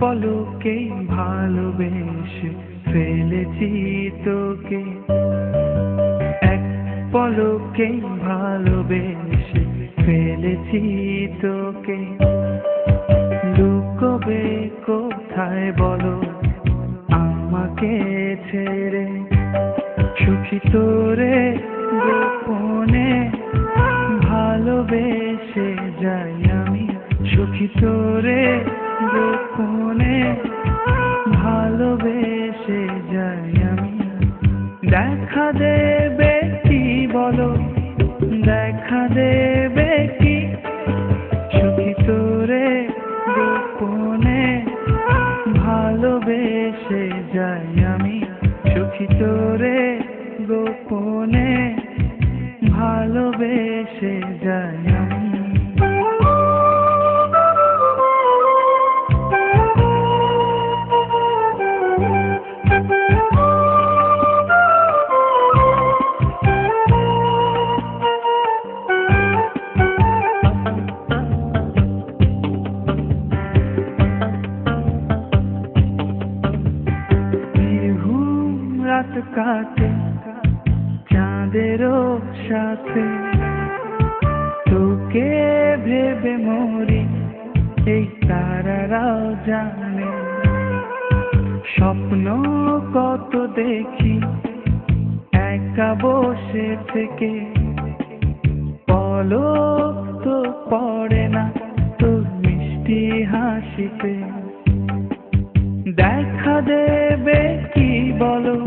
পলকেই ভালোবেসে ফেলেছি তোকে, এক পলকেই ভালোবেসে ফেলেছি তোকে। লুকোবে কোথায় বলো আমাকে ছেড়ে, সুখী তোরে গোপনে ভালোবেসে যাই আমি, সুখী তোরে গোপনে ভালোবেসে যাই আমি। দেখা দেবে কি বলো, দেখা দেবে কি, সুখী তোরে গোপনে ভালোবেসে যাই আমি, সুখী তোরে গোপনে ভালোবেসে যাই আমি। রাত কাটে চাঁদেরও সাথে, তোকে ভেবে মরি এই তারারাও জানে। স্বপ্ন কত দেখি একা বসে থেকে, পলক তো পড়ে না তোর মিষ্টি হাসিতে। দেখা দেবে কি বলো,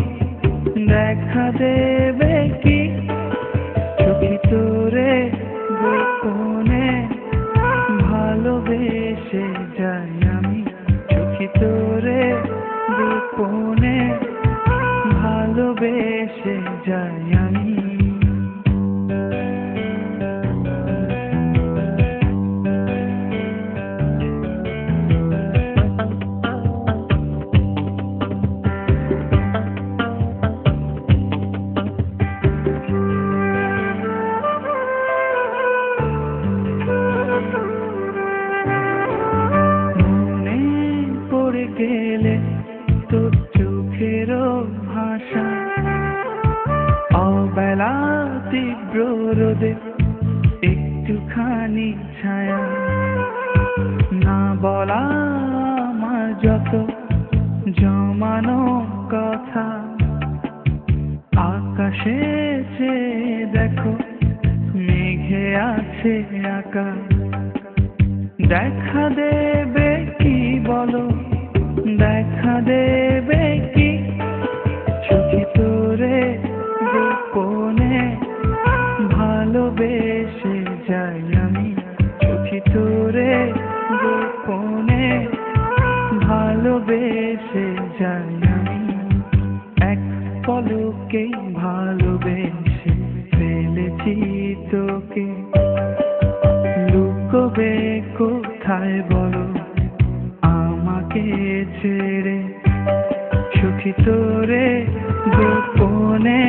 দেখা দেবে কি, সুখী তোরে গোপনে ভালোবেসে যাই আমি, সুখী তোরে গোপনে ভালোবেসে যাই আমি। গেলে তোর চোখেরও ভাষা, অবেলা তীব্র রোদে একটুখানি ছায়া, না বলা আমার যত জমানো কথা। আকাশে চেয়ে দেখো মেঘে আছে আঁকা, দেখা দেবে কি বলো, দেখা দেবে কি, সুখী তোরে গোপনে ভালোবেসে যাই আমি, সুখী তোরে গোপনে ভালোবেসে যাই আমি। এক পলকেই ভালোবেসে ফেলেছি তোকে, লুকোবে কোথায় বলো আমাকে ছেড়ে, সুখী তোরে গোপনে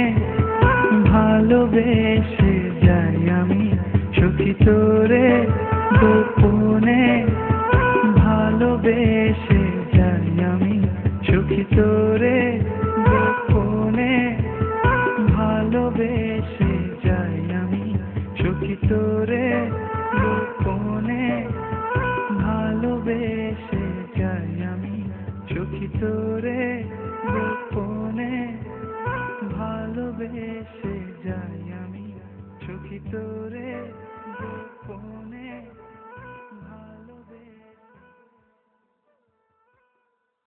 ভালোবেসে